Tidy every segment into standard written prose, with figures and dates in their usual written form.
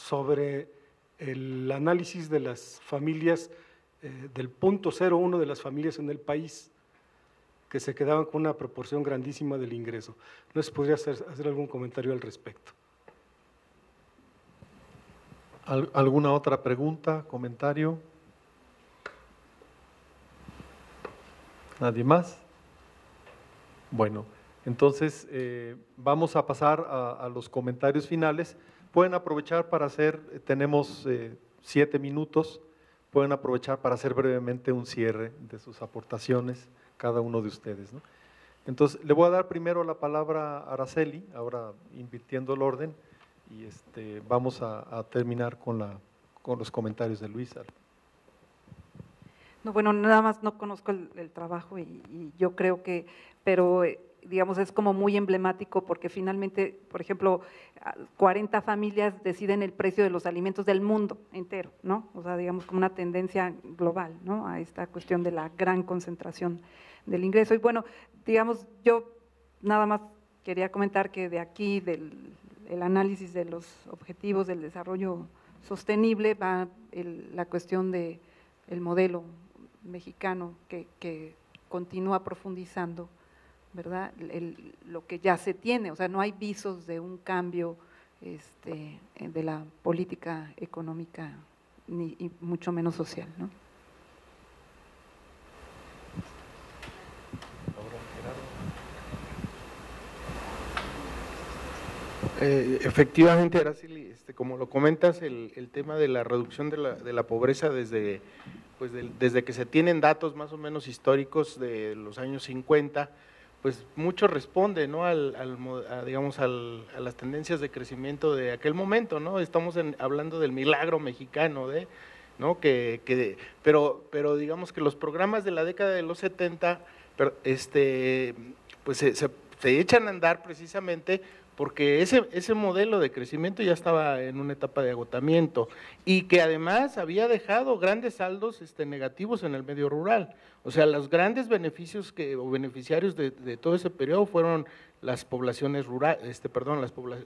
sobre el análisis de las familias, del punto 0,1 de las familias en el país, que se quedaban con una proporción grandísima del ingreso. No sé si podría hacer algún comentario al respecto. ¿Alguna otra pregunta, comentario? ¿Nadie más? Bueno, entonces vamos a pasar a los comentarios finales. Pueden aprovechar para hacer, tenemos 7 minutos, pueden aprovechar para hacer brevemente un cierre de sus aportaciones, cada uno de ustedes, ¿no? Entonces, le voy a dar primero la palabra a Araceli, ahora invirtiendo el orden, y vamos a terminar con los comentarios de Luisa. No, bueno, nada más no conozco el trabajo y yo creo que, pero digamos es como muy emblemático porque finalmente, por ejemplo, 40 familias deciden el precio de los alimentos del mundo entero, ¿no? O sea, digamos como una tendencia global, ¿no? A esta cuestión de la gran concentración del ingreso. Y bueno, digamos, yo nada más quería comentar que de aquí, el análisis de los objetivos del desarrollo sostenible, va la cuestión de el modelo mexicano que continúa profundizando, ¿verdad? Lo que ya se tiene, o sea, no hay visos de un cambio de la política económica y mucho menos social, ¿no? Efectivamente, Araceli, como lo comentas, el tema de la reducción de la pobreza desde que se tienen datos más o menos históricos de los años 50, pues mucho responde, ¿no? Digamos, a las tendencias de crecimiento de aquel momento, ¿no? Estamos hablando del milagro mexicano, ¿no? Pero digamos que los programas de la década de los 70, pues se echan a andar precisamente porque ese modelo de crecimiento ya estaba en una etapa de agotamiento y que además había dejado grandes saldos negativos en el medio rural. O sea, los grandes beneficios o beneficiarios de todo ese periodo fueron las poblaciones rurales,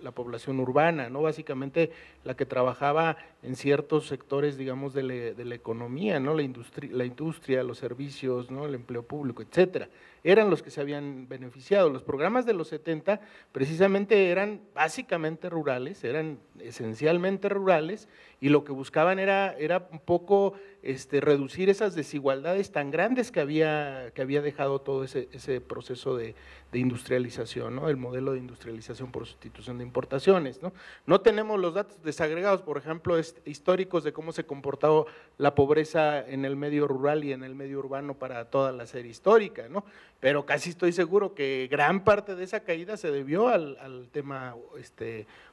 la población urbana, ¿no? Básicamente la que trabajaba en ciertos sectores, digamos, de la economía, ¿no? La industria, los servicios, ¿no? El empleo público, etcétera. Eran los que se habían beneficiado. Los programas de los 70 precisamente eran básicamente rurales, eran esencialmente rurales, y lo que buscaban era un poco reducir esas desigualdades tan grandes que había dejado todo ese proceso de industrialización, ¿no? El modelo de industrialización por sustitución de importaciones, ¿no? No tenemos los datos desagregados, por ejemplo, históricos de cómo se comportaba la pobreza en el medio rural y en el medio urbano para toda la serie histórica, ¿no? Pero casi estoy seguro que gran parte de esa caída se debió al tema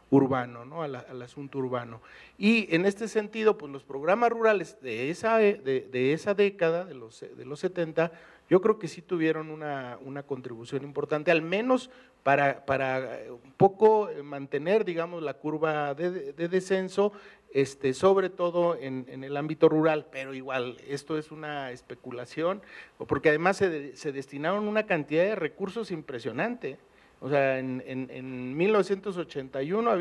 urbano, ¿no? Al asunto urbano. Y en este sentido, pues los programas rurales de esa década, de los 70, yo creo que sí tuvieron una contribución importante, al menos para un poco mantener, digamos, la curva de descenso, sobre todo en el ámbito rural, pero igual, esto es una especulación, porque además se destinaron una cantidad de recursos impresionante. O sea, en 1981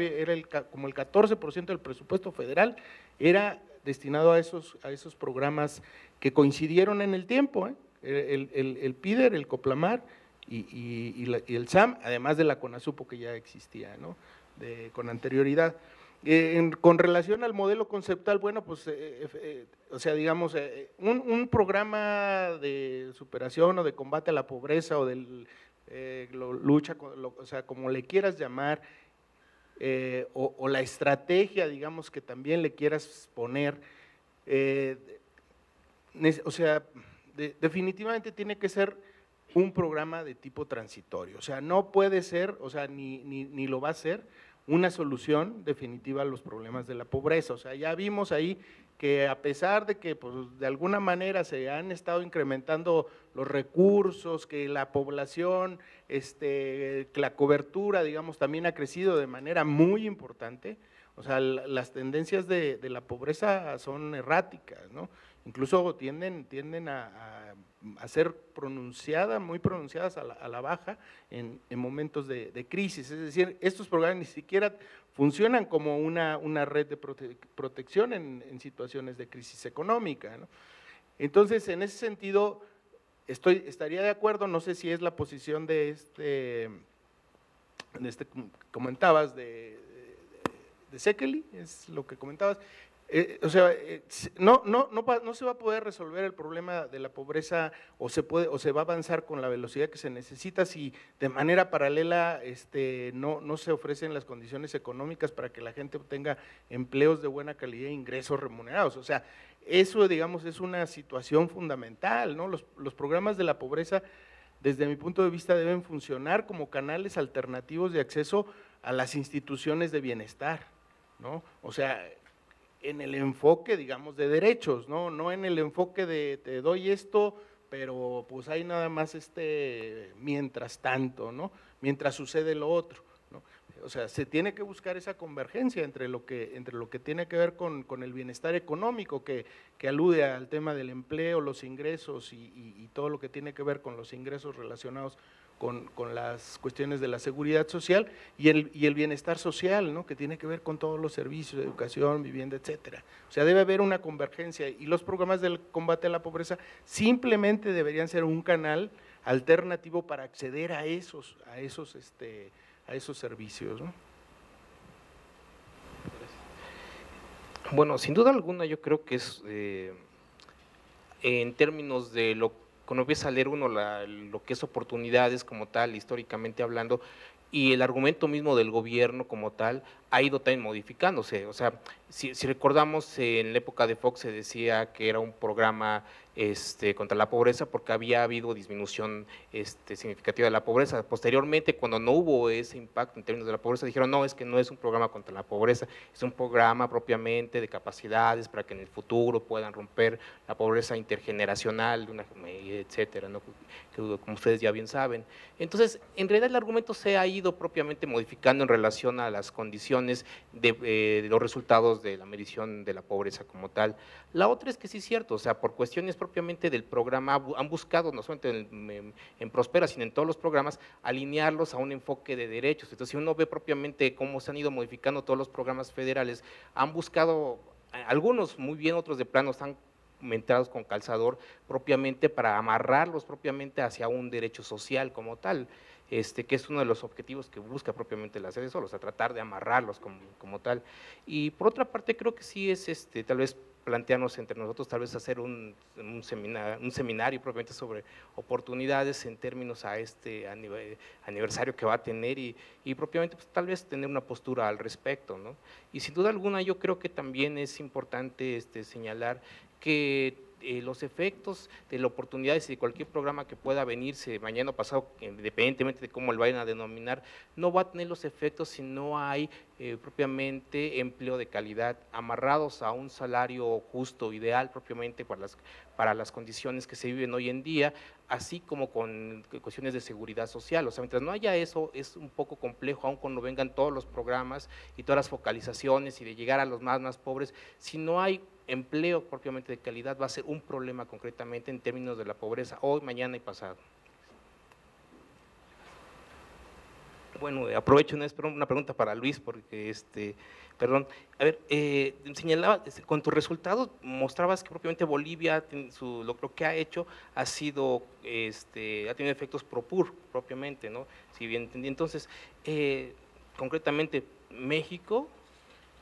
como el 14% del presupuesto federal era destinado a esos programas que coincidieron en el tiempo, el PIDER, el COPLAMAR y el SAM, además de la CONASUPO que ya existía, ¿no? Con anterioridad. Con relación al modelo conceptual, bueno, pues, o sea, digamos, un programa de superación o de combate a la pobreza o del lucha, o sea, como le quieras llamar, o la estrategia, digamos, que también le quieras poner, o sea, definitivamente tiene que ser un programa de tipo transitorio, o sea, no puede ser, o sea, ni lo va a ser una solución definitiva a los problemas de la pobreza. O sea, ya vimos ahí que a pesar de que pues, de alguna manera se han estado incrementando los recursos, que la población, que la cobertura, digamos, también ha crecido de manera muy importante. O sea, las tendencias de la pobreza son erráticas, ¿no? Incluso tienden a ser muy pronunciadas a la baja en momentos de crisis. Es decir, estos programas ni siquiera funcionan como una red de protección en situaciones de crisis económica, ¿no? Entonces, en ese sentido, estaría de acuerdo, no sé si es la posición de este comentabas, de Sekeli, es lo que comentabas. O sea, no se va a poder resolver el problema de la pobreza o se va a avanzar con la velocidad que se necesita si de manera paralela no se ofrecen las condiciones económicas para que la gente obtenga empleos de buena calidad e ingresos remunerados. O sea, eso, digamos, es una situación fundamental, ¿no? Los programas de la pobreza, desde mi punto de vista, deben funcionar como canales alternativos de acceso a las instituciones de bienestar, ¿no? O sea, en el enfoque, digamos, de derechos, no en el enfoque de te doy esto, pero pues hay nada más mientras tanto, ¿no? Mientras sucede lo otro, ¿no? O sea, se tiene que buscar esa convergencia entre lo que tiene que ver con el bienestar económico, que alude al tema del empleo, los ingresos y todo lo que tiene que ver con los ingresos relacionados con las cuestiones de la seguridad social y el bienestar social, ¿no? Que tiene que ver con todos los servicios, educación, vivienda, etcétera. O sea, debe haber una convergencia y los programas del combate a la pobreza simplemente deberían ser un canal alternativo para acceder a esos servicios, ¿no? Bueno, sin duda alguna yo creo que es, en términos de cuando empieza a leer uno lo que es oportunidades como tal, históricamente hablando, y el argumento mismo del gobierno como tal ha ido también modificándose. O sea, si recordamos, en la época de Fox se decía que era un programa contra la pobreza porque había habido disminución significativa de la pobreza. Posteriormente, cuando no hubo ese impacto en términos de la pobreza, dijeron no, es que no es un programa contra la pobreza, es un programa propiamente de capacidades para que en el futuro puedan romper la pobreza intergeneracional, etcétera, ¿no? Como ustedes ya bien saben. Entonces, en realidad el argumento se ha ido propiamente modificando en relación a las condiciones de los resultados de la medición de la pobreza como tal. La otra es que sí es cierto, o sea, por cuestiones propiamente del programa, han buscado, no solamente en Prospera, sino en todos los programas, alinearlos a un enfoque de derechos. Entonces, si uno ve propiamente cómo se han ido modificando todos los programas federales, han buscado, algunos muy bien, otros de plano están entrados con calzador propiamente para amarrarlos propiamente hacia un derecho social como tal, que es uno de los objetivos que busca propiamente la sede Sol, o sea, tratar de amarrarlos como tal. Y por otra parte creo que sí es tal vez plantearnos entre nosotros, tal vez hacer un seminario propiamente sobre oportunidades en términos a aniversario que va a tener y propiamente pues, tal vez tener una postura al respecto, ¿no? Y sin duda alguna yo creo que también es importante señalar que los efectos de las oportunidades y de cualquier programa que pueda venirse mañana o pasado, independientemente de cómo lo vayan a denominar, no va a tener los efectos si no hay propiamente empleo de calidad, amarrados a un salario justo, ideal propiamente para las condiciones que se viven hoy en día, así como con cuestiones de seguridad social. O sea, mientras no haya eso, es un poco complejo, aun cuando vengan todos los programas y todas las focalizaciones y de llegar a los más pobres, si no hay empleo propiamente de calidad, va a ser un problema concretamente en términos de la pobreza, hoy, mañana y pasado. Bueno, aprovecho una pregunta para Luis, porque, perdón, a ver, señalaba, con tus resultados mostrabas que propiamente Bolivia, lo que ha hecho ha sido, ha tenido efectos PROPUR propiamente, ¿no? Si bien entendí, entonces, concretamente, México,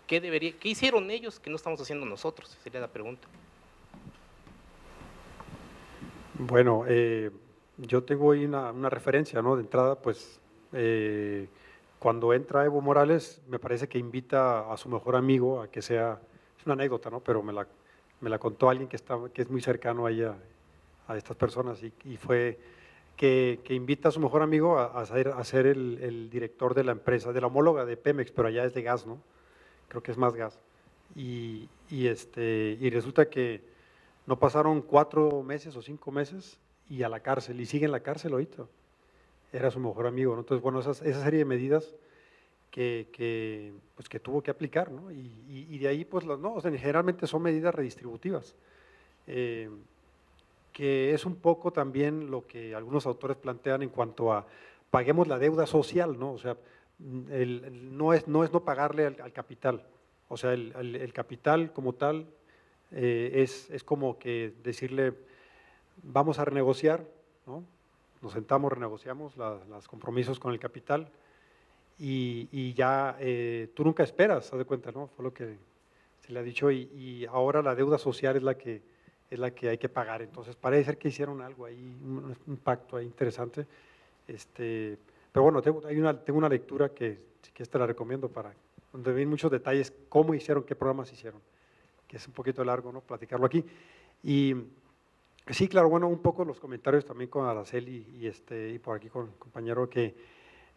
¿qué hicieron ellos que no estamos haciendo nosotros? Sería la pregunta. Bueno, yo tengo ahí una referencia, ¿no? De entrada, pues, cuando entra Evo Morales, me parece que invita a su mejor amigo a que sea, es una anécdota, ¿no? Pero me la contó alguien que es muy cercano ahí a estas personas y fue que invita a su mejor amigo a ser el director de la empresa, de la homóloga de Pemex, pero allá es de gas, ¿no? Creo que es más gas. Y resulta que no pasaron 4 meses o 5 meses y a la cárcel, y sigue en la cárcel ahorita. Era su mejor amigo, ¿no? Entonces, bueno, esa serie de medidas pues, que tuvo que aplicar, ¿no? Y de ahí, pues, no, o sea, generalmente son medidas redistributivas, que es un poco también lo que algunos autores plantean en cuanto a paguemos la deuda social, ¿no? O sea, no es no pagarle al capital, o sea, el capital como tal es como que decirle, vamos a renegociar, ¿no? Nos sentamos, renegociamos los compromisos con el capital y ya tú nunca esperas, haz de cuenta, ¿no? Fue lo que se le ha dicho y ahora la deuda social es la que hay que pagar. Entonces parece ser que hicieron algo ahí, un pacto ahí interesante. Pero bueno, tengo una lectura que si quieres te la recomiendo donde ven muchos detalles, cómo hicieron, qué programas hicieron, que es un poquito largo, ¿no? Platicarlo aquí. Y sí, claro, bueno, un poco los comentarios también con Araceli y por aquí con el compañero, que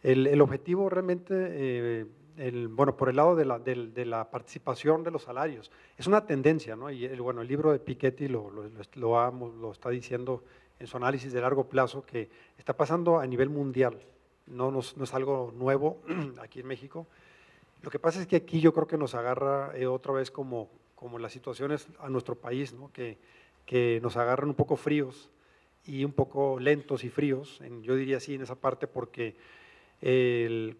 el objetivo realmente, bueno, por el lado de la participación de los salarios, es una tendencia, ¿no? Y bueno, el libro de Piketty lo está diciendo en su análisis de largo plazo, que está pasando a nivel mundial, no es algo nuevo aquí en México. Lo que pasa es que aquí yo creo que nos agarra otra vez como las situaciones a nuestro país, ¿no? Que nos agarran un poco fríos y un poco lentos y fríos, yo diría así en esa parte, porque en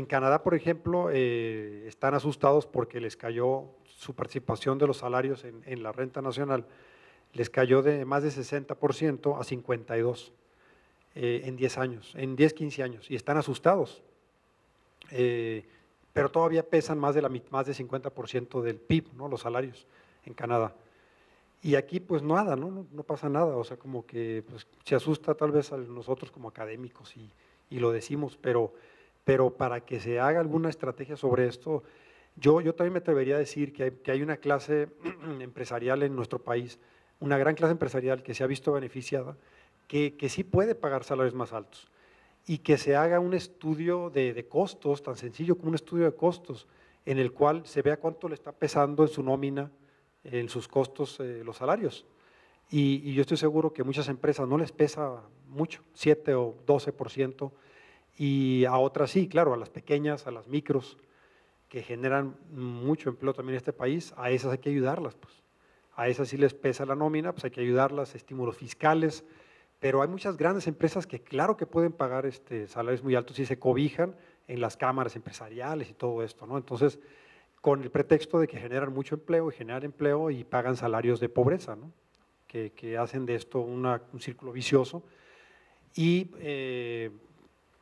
Canadá, por ejemplo, están asustados porque les cayó su participación de los salarios en la renta nacional, les cayó de más de 60% a 52% en 10 años, en 10, 15 años, y están asustados. Pero todavía pesan más de 50% del PIB, ¿no? Los salarios en Canadá. Y aquí pues nada, no pasa nada, o sea, como que pues, se asusta tal vez a nosotros como académicos y lo decimos, pero para que se haga alguna estrategia sobre esto, yo también me atrevería a decir que hay una clase empresarial en nuestro país, una gran clase empresarial que se ha visto beneficiada, que sí puede pagar salarios más altos y que se haga un estudio de costos, tan sencillo como un estudio de costos, en el cual se vea cuánto le está pesando en su nómina, en sus costos, los salarios. Y yo estoy seguro que a muchas empresas no les pesa mucho, 7 o 12%, y a otras sí, claro, a las pequeñas, a las micros, que generan mucho empleo también en este país, a esas hay que ayudarlas, pues. A esas sí les pesa la nómina, pues hay que ayudarlas, estímulos fiscales, pero hay muchas grandes empresas que claro que pueden pagar salarios muy altos y se cobijan en las cámaras empresariales y todo esto, ¿no? Entonces, con el pretexto de que generan mucho empleo y generan empleo y pagan salarios de pobreza, ¿no? Que hacen de esto un círculo vicioso. Y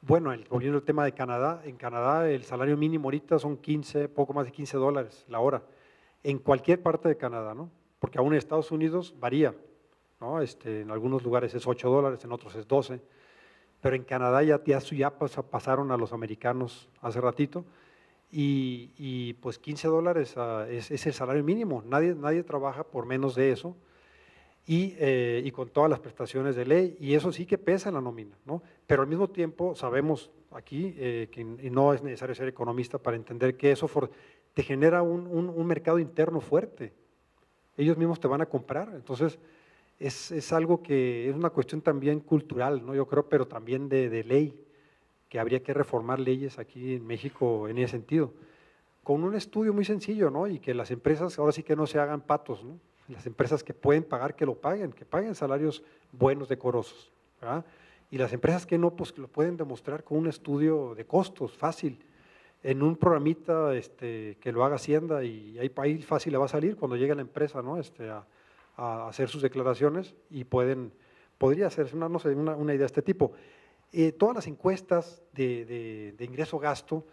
bueno, volviendo al tema de Canadá, en Canadá el salario mínimo ahorita son poco más de $15 la hora, en cualquier parte de Canadá, ¿no? Porque aún en Estados Unidos varía, ¿no? En algunos lugares es $8, en otros es 12, pero en Canadá ya pasaron a los americanos hace ratito, y pues $15 es el salario mínimo, nadie trabaja por menos de eso, y con todas las prestaciones de ley, y eso sí que pesa en la nómina, ¿no? Pero al mismo tiempo sabemos aquí, y no es necesario ser economista para entender que eso te genera un mercado interno fuerte, ellos mismos te van a comprar, entonces es algo que es una cuestión también cultural, ¿no? Yo creo, pero también de ley, que habría que reformar leyes aquí en México en ese sentido, con un estudio muy sencillo, ¿no? Y que las empresas ahora sí que no se hagan patos, ¿no? Las empresas que pueden pagar, que paguen salarios buenos, decorosos, ¿verdad? Y las empresas que no, pues que lo pueden demostrar con un estudio de costos fácil, en un programita que lo haga Hacienda, y ahí fácil le va a salir cuando llegue la empresa, ¿no? A hacer sus declaraciones, y podría hacerse no sé, una idea de este tipo. Todas las encuestas de ingreso-gasto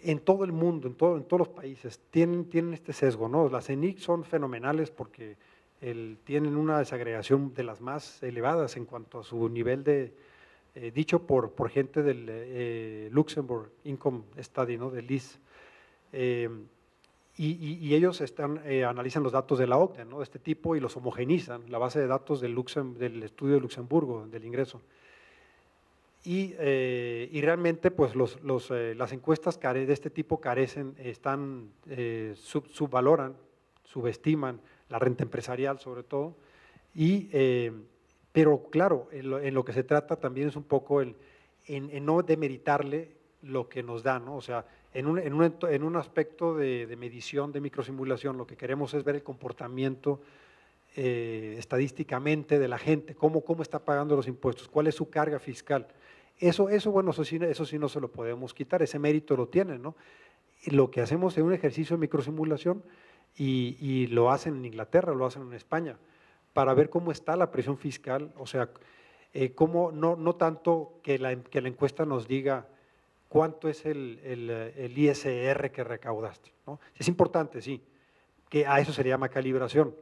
en todo el mundo, en todos los países, tienen este sesgo, ¿no? Las CENIC son fenomenales porque tienen una desagregación de las más elevadas en cuanto a su nivel dicho por gente del Luxembourg Income Study, ¿no? Del LIS. Y ellos analizan los datos de la OCDE, ¿no? De este tipo, y los homogenizan, la base de datos del estudio de Luxemburgo, del ingreso. Y realmente pues las encuestas de este tipo subvaloran, subestiman la renta empresarial sobre todo, pero claro, en lo que se trata también es un poco en no demeritarle lo que nos da, ¿no? O sea, en un aspecto de medición, de microsimulación, lo que queremos es ver el comportamiento estadísticamente de la gente, cómo está pagando los impuestos, cuál es su carga fiscal. Bueno, eso sí no se lo podemos quitar, ese mérito lo tienen, ¿no? Y lo que hacemos en un ejercicio de microsimulación, y lo hacen en Inglaterra, lo hacen en España, para ver cómo está la presión fiscal, o sea, cómo, no tanto que la encuesta nos diga cuánto es el ISR que recaudaste, ¿no? Es importante, sí, que a eso se le llama calibración.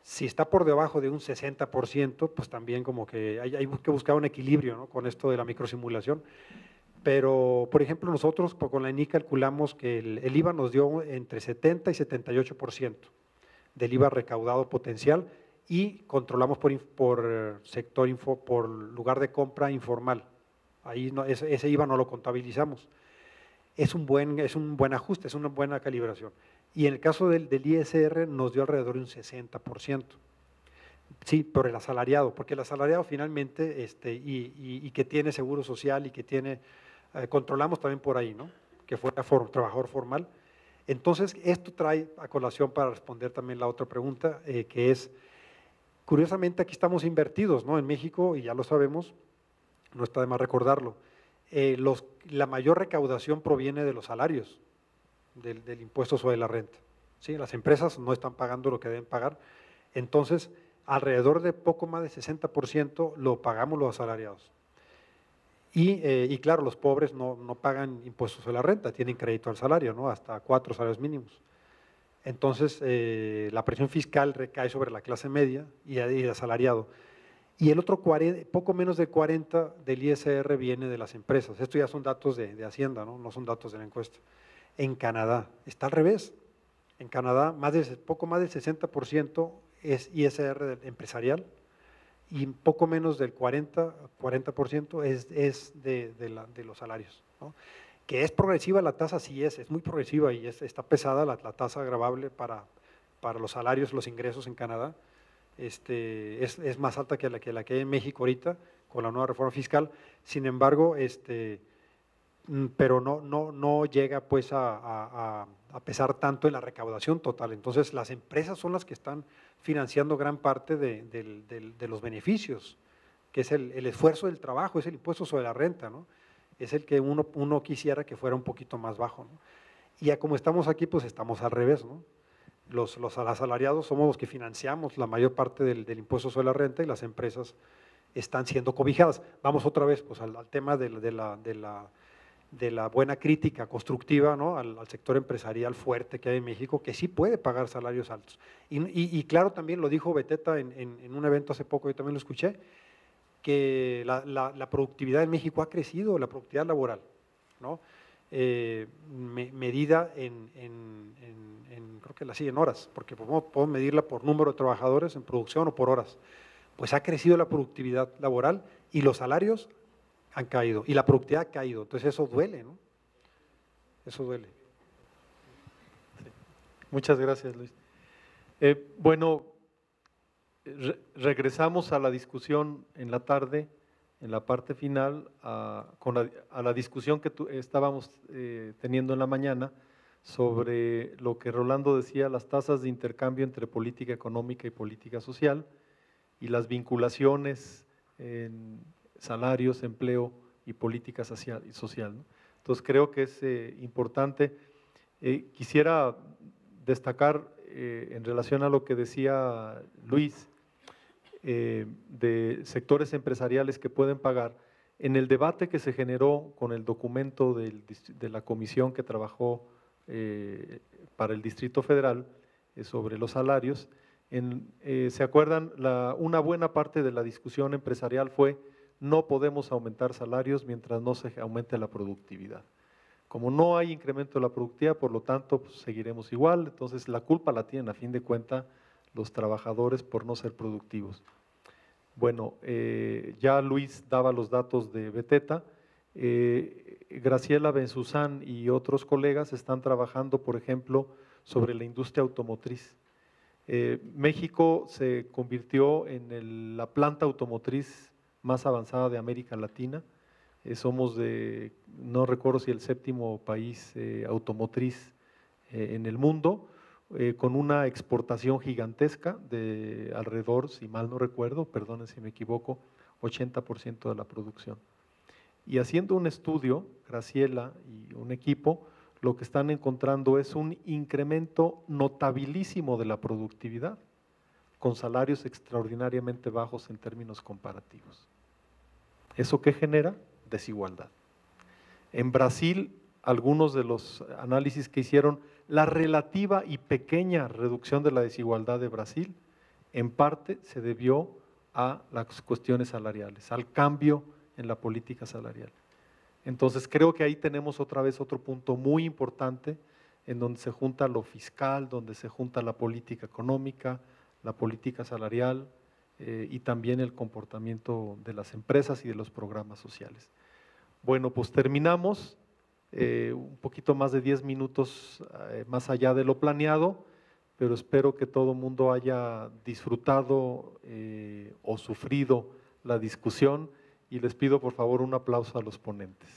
Si está por debajo de un 60%, pues también como que hay que buscar un equilibrio, ¿no?, con esto de la microsimulación. Pero, por ejemplo, nosotros con la ENI calculamos que el IVA nos dio entre 70 y 78% del IVA recaudado potencial, y controlamos por lugar de compra informal. Ahí no, ese IVA no lo contabilizamos. Es un buen ajuste, es una buena calibración. Y en el caso del ISR nos dio alrededor de un 60%. Sí, por el asalariado, porque el asalariado finalmente, y que tiene seguro social y que tiene, controlamos también por ahí, ¿no?, que fuera trabajador formal. Entonces, esto trae a colación para responder también la otra pregunta, que es, curiosamente aquí estamos invertidos, ¿no? En México, y ya lo sabemos, no está de más recordarlo, la mayor recaudación proviene de los salarios, del impuesto sobre la renta. ¿Sí? Las empresas no están pagando lo que deben pagar, entonces alrededor de poco más del 60% lo pagamos los asalariados. Y claro, los pobres no pagan impuestos sobre la renta, tienen crédito al salario, ¿no?, hasta 4 salarios mínimos. Entonces, la presión fiscal recae sobre la clase media y el asalariado. Y el otro poco menos del 40% del ISR viene de las empresas. Esto ya son datos de Hacienda, no son datos de la encuesta. En Canadá está al revés. En Canadá, poco más del 60% es ISR empresarial, y poco menos del 40% es de los salarios, ¿no? Que es progresiva la tasa, sí es muy progresiva, y está pesada la tasa gravable para los salarios, los ingresos en Canadá. Es más alta que la que hay en México ahorita con la nueva reforma fiscal. Sin embargo, pero no llega pues a pesar tanto en la recaudación total. Entonces, las empresas son las que están financiando gran parte de los beneficios, que es el esfuerzo del trabajo, es el impuesto sobre la renta, ¿no? Es el que uno quisiera que fuera un poquito más bajo, ¿no? Y ya como estamos aquí, pues estamos al revés, ¿no? Los asalariados somos los que financiamos la mayor parte del impuesto sobre la renta, y las empresas están siendo cobijadas. Vamos otra vez pues al tema de la buena crítica constructiva, ¿no?, al sector empresarial fuerte que hay en México, que sí puede pagar salarios altos. Y claro, también lo dijo Beteta en un evento hace poco, yo también lo escuché, que la productividad en México ha crecido, la productividad laboral, ¿no?, medida creo que en horas, porque podemos medirla por número de trabajadores en producción o por horas. Pues ha crecido la productividad laboral y los salarios han caído y la productividad ha caído. Entonces eso duele, ¿no? Eso duele. Sí. Muchas gracias, Luis. Bueno, regresamos a la discusión en la tarde, en la parte final, a la discusión que estábamos teniendo en la mañana sobre lo que Rolando decía, las tasas de intercambio entre política económica y política social, y las vinculaciones en salarios, empleo y política social, ¿no? Entonces creo que es importante. Quisiera destacar en relación a lo que decía Luis, de sectores empresariales que pueden pagar. En el debate que se generó con el documento de la comisión que trabajó para el Distrito Federal sobre los salarios, ¿se acuerdan? Una buena parte de la discusión empresarial fue: no podemos aumentar salarios mientras no se aumente la productividad. Como no hay incremento de la productividad, por lo tanto, pues, seguiremos igual. Entonces, la culpa la tienen a fin de cuentas los trabajadores por no ser productivos. Bueno, ya Luis daba los datos de Beteta. Graciela Benzuzán y otros colegas están trabajando, por ejemplo, sobre la industria automotriz. México se convirtió en la planta automotriz más avanzada de América Latina, somos de, no recuerdo si el 7º país automotriz en el mundo, con una exportación gigantesca de alrededor, si mal no recuerdo, perdonen si me equivoco, 80% de la producción. Y haciendo un estudio, Graciela y un equipo, lo que están encontrando es un incremento notabilísimo de la productividad, con salarios extraordinariamente bajos en términos comparativos. ¿Eso qué genera? Desigualdad. En Brasil, algunos de los análisis que hicieron, la relativa y pequeña reducción de la desigualdad de Brasil, en parte se debió a las cuestiones salariales, al cambio en la política salarial. Entonces creo que ahí tenemos otra vez otro punto muy importante en donde se junta lo fiscal, donde se junta la política económica, la política salarial y también el comportamiento de las empresas y de los programas sociales. Bueno, pues terminamos, un poquito más de 10 minutos más allá de lo planeado, pero espero que todo el mundo haya disfrutado o sufrido la discusión y les pido por favor un aplauso a los ponentes.